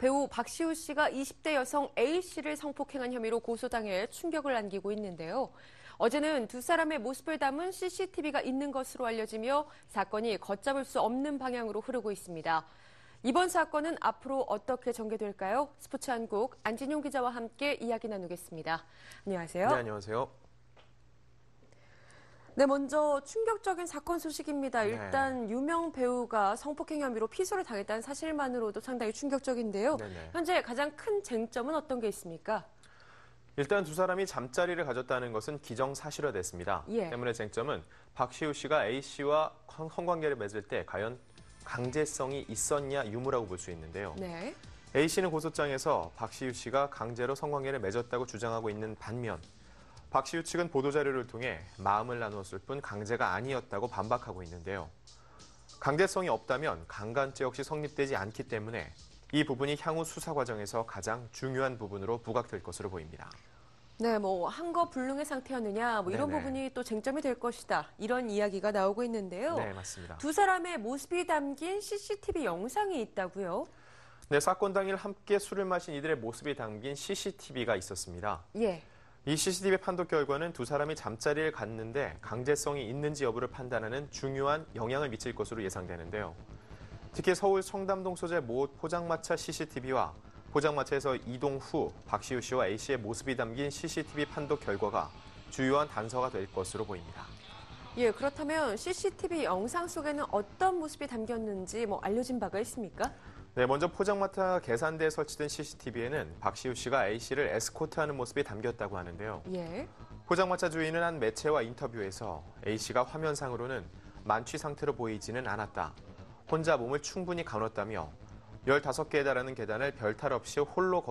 배우 박시우 씨가 20대 여성 A씨를 성폭행한 혐의로 고소당해 충격을 안기고 있는데요. 어제는 두 사람의 모습을 담은 CCTV가 있는 것으로 알려지며 사건이 걷잡을 수 없는 방향으로 흐르고 있습니다. 이번 사건은 앞으로 어떻게 전개될까요? 스포츠한국 안진용 기자와 함께 이야기 나누겠습니다. 안녕하세요. 네, 안녕하세요. 네, 먼저 충격적인 사건 소식입니다. 일단 유명 배우가 성폭행 혐의로 피소를 당했다는 사실만으로도 상당히 충격적인데요. 현재 가장 큰 쟁점은 어떤 게 있습니까? 일단 두 사람이 잠자리를 가졌다는 것은 기정사실화됐습니다. 때문에 쟁점은 박시우 씨가 A씨와 성관계를 맺을 때 과연 강제성이 있었냐 유무라고 볼 수 있는데요. A씨는 고소장에서 박시우 씨가 강제로 성관계를 맺었다고 주장하고 있는 반면 박시우 측은 보도자료를 통해 마음을 나누었을 뿐 강제가 아니었다고 반박하고 있는데요. 강제성이 없다면 강간죄 역시 성립되지 않기 때문에 이 부분이 향후 수사 과정에서 가장 중요한 부분으로 부각될 것으로 보입니다. 네, 한거 불능의 상태였느냐, 이런 부분이 또 쟁점이 될 것이다. 이런 이야기가 나오고 있는데요. 네, 맞습니다. 두 사람의 모습이 담긴 CCTV 영상이 있다고요? 네, 사건 당일 함께 술을 마신 이들의 모습이 담긴 CCTV가 있었습니다. 이 CCTV 판독 결과는 두 사람이 잠자리를 갔는데 강제성이 있는지 여부를 판단하는 중요한 영향을 미칠 것으로 예상되는데요. 특히 서울 청담동 소재 모 포장마차 CCTV와 포장마차에서 이동 후 박시우 씨와 A씨의 모습이 담긴 CCTV 판독 결과가 주요한 단서가 될 것으로 보입니다. 그렇다면 CCTV 영상 속에는 어떤 모습이 담겼는지 알려진 바가 있습니까? 네, 먼저 포장마차 계산대에 설치된 CCTV에는 박시우 씨가 A씨를 에스코트하는 모습이 담겼다고 하는데요. 포장마차 주인은 한 매체와 인터뷰에서 A씨가 화면상으로는 만취 상태로 보이지는 않았다. 혼자 몸을 충분히 가눴다며 15개에 달하는 계단을 별탈 없이 홀로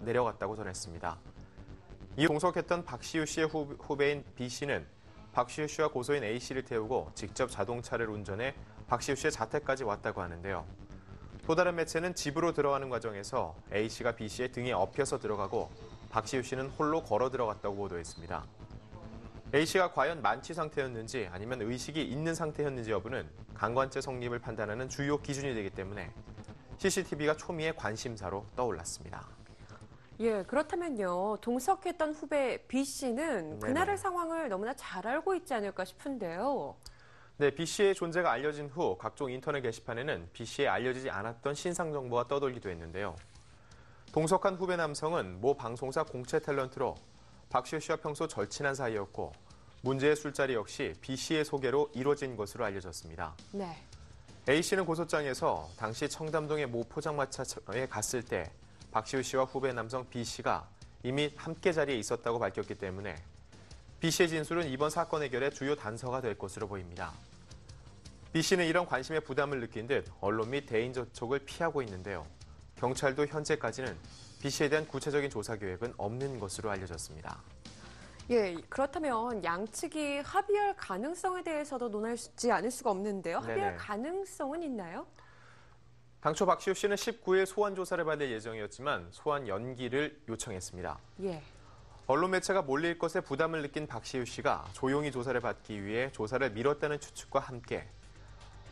내려갔다고 전했습니다. 이 동석했던 박시우 씨의 후배인 B씨는 박시우 씨와 고소인 A씨를 태우고 직접 자동차를 운전해 박시우 씨의 자택까지 왔다고 하는데요. 또 다른 매체는 집으로 들어가는 과정에서 A씨가 B씨의 등에 엎여서 들어가고 박시우 씨는 홀로 걸어 들어갔다고 보도했습니다. A씨가 과연 만취 상태였는지 아니면 의식이 있는 상태였는지 여부는 강간죄 성립을 판단하는 주요 기준이 되기 때문에 CCTV가 초미의 관심사로 떠올랐습니다. 그렇다면요. 동석했던 후배 B씨는 그날의 상황을 너무나 잘 알고 있지 않을까 싶은데요. 네, B씨의 존재가 알려진 후 각종 인터넷 게시판에는 B씨의 알려지지 않았던 신상 정보가 떠돌기도 했는데요. 동석한 후배 남성은 모 방송사 공채 탤런트로 박시우 씨와 평소 절친한 사이였고 문제의 술자리 역시 B씨의 소개로 이루어진 것으로 알려졌습니다. A씨는 고소장에서 당시 청담동의 모 포장마차에 갔을 때 박시우 씨와 후배 남성 B씨가 이미 함께 자리에 있었다고 밝혔기 때문에 B씨의 진술은 이번 사건 해결의 주요 단서가 될 것으로 보입니다. B씨는 이런 관심에 부담을 느낀 듯 언론 및 대인 접촉을 피하고 있는데요. 경찰도 현재까지는 B씨에 대한 구체적인 조사 계획은 없는 것으로 알려졌습니다. 그렇다면 양측이 합의할 가능성에 대해서도 논하지 않을 수가 없는데요. 합의할 가능성은 있나요? 당초 박시우 씨는 19일 소환 조사를 받을 예정이었지만 소환 연기를 요청했습니다. 언론 매체가 몰릴 것에 부담을 느낀 박시우 씨가 조용히 조사를 받기 위해 조사를 미뤘다는 추측과 함께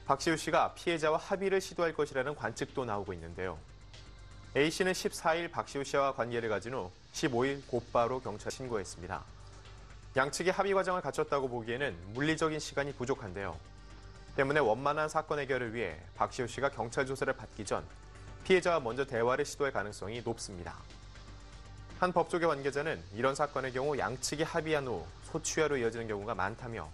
박시우 씨가 피해자와 합의를 시도할 것이라는 관측도 나오고 있는데요. A씨는 14일 박시우 씨와 관계를 가진 후 15일 곧바로 경찰에 신고했습니다. 양측이 합의 과정을 갖췄다고 보기에는 물리적인 시간이 부족한데요. 때문에 원만한 사건 해결을 위해 박시우 씨가 경찰 조사를 받기 전 피해자와 먼저 대화를 시도할 가능성이 높습니다. 한 법조계 관계자는 이런 사건의 경우 양측이 합의한 후 소취하로 이어지는 경우가 많다며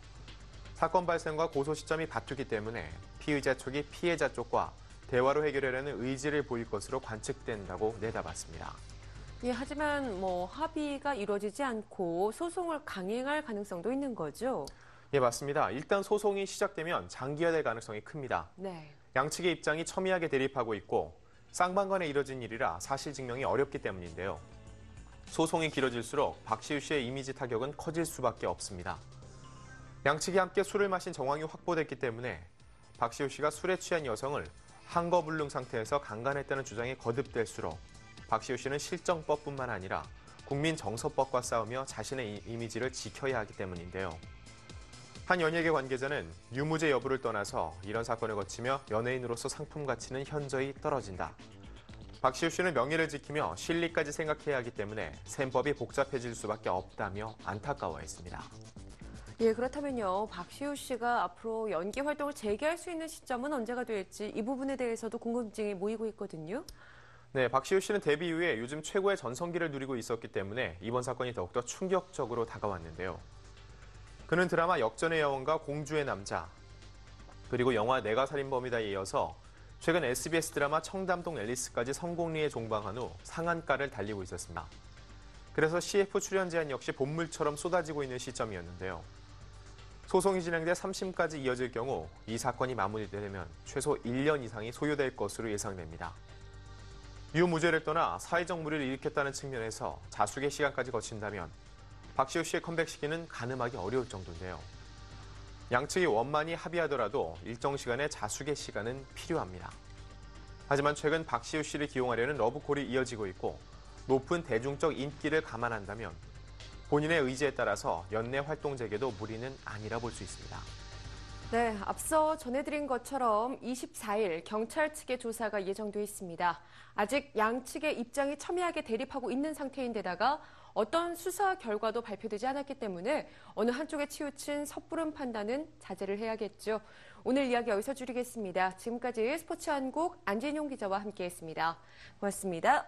사건 발생과 고소 시점이 다투기 때문에 피의자 쪽이 피해자 쪽과 대화로 해결하려는 의지를 보일 것으로 관측된다고 내다봤습니다. 하지만 합의가 이루어지지 않고 소송을 강행할 가능성도 있는 거죠? 맞습니다. 일단 소송이 시작되면 장기화될 가능성이 큽니다. 양측의 입장이 첨예하게 대립하고 있고 쌍방간에 이뤄진 일이라 사실 증명이 어렵기 때문인데요. 소송이 길어질수록 박시우 씨의 이미지 타격은 커질 수밖에 없습니다. 양측이 함께 술을 마신 정황이 확보됐기 때문에 박시우 씨가 술에 취한 여성을 한거불능 상태에서 강간했다는 주장이 거듭될수록 박시우 씨는 실정법뿐만 아니라 국민정서법과 싸우며 자신의 이미지를 지켜야 하기 때문인데요. 한 연예계 관계자는 유무죄 여부를 떠나서 이런 사건을 거치며 연예인으로서 상품 가치는 현저히 떨어진다. 박시우 씨는 명예를 지키며 실리까지 생각해야 하기 때문에 셈법이 복잡해질 수밖에 없다며 안타까워했습니다. 예, 그렇다면요. 박시우 씨가 앞으로 연기 활동을 재개할 수 있는 시점은 언제가 될지 이 부분에 대해서도 궁금증이 모이고 있거든요. 네, 박시우 씨는 데뷔 이후에 요즘 최고의 전성기를 누리고 있었기 때문에 이번 사건이 더욱더 충격적으로 다가왔는데요. 그는 드라마 역전의 여왕과 공주의 남자, 그리고 영화 내가 살인범이다에 이어서 최근 SBS 드라마 청담동 앨리스까지 성공리에 종방한 후 상한가를 달리고 있었습니다. 그래서 CF 출연 제안 역시 본물처럼 쏟아지고 있는 시점이었는데요. 소송이 진행돼 3심까지 이어질 경우 이 사건이 마무리되려면 최소 1년 이상이 소요될 것으로 예상됩니다. 유무죄를 떠나 사회적 무리를 일으켰다는 측면에서 자숙의 시간까지 거친다면 박시우 씨의 컴백 시기는 가늠하기 어려울 정도인데요. 양측이 원만히 합의하더라도 일정 시간의 자숙의 시간은 필요합니다. 하지만 최근 박시우 씨를 기용하려는 러브콜이 이어지고 있고 높은 대중적 인기를 감안한다면 본인의 의지에 따라서 연내 활동 재개도 무리는 아니라 볼 수 있습니다. 네, 앞서 전해드린 것처럼 24일 경찰 측의 조사가 예정돼 있습니다. 아직 양측의 입장이 첨예하게 대립하고 있는 상태인데다가 어떤 수사 결과도 발표되지 않았기 때문에 어느 한쪽에 치우친 섣부른 판단은 자제를 해야겠죠. 오늘 이야기 여기서 줄이겠습니다. 지금까지 스포츠 한국 안진용 기자와 함께했습니다. 고맙습니다.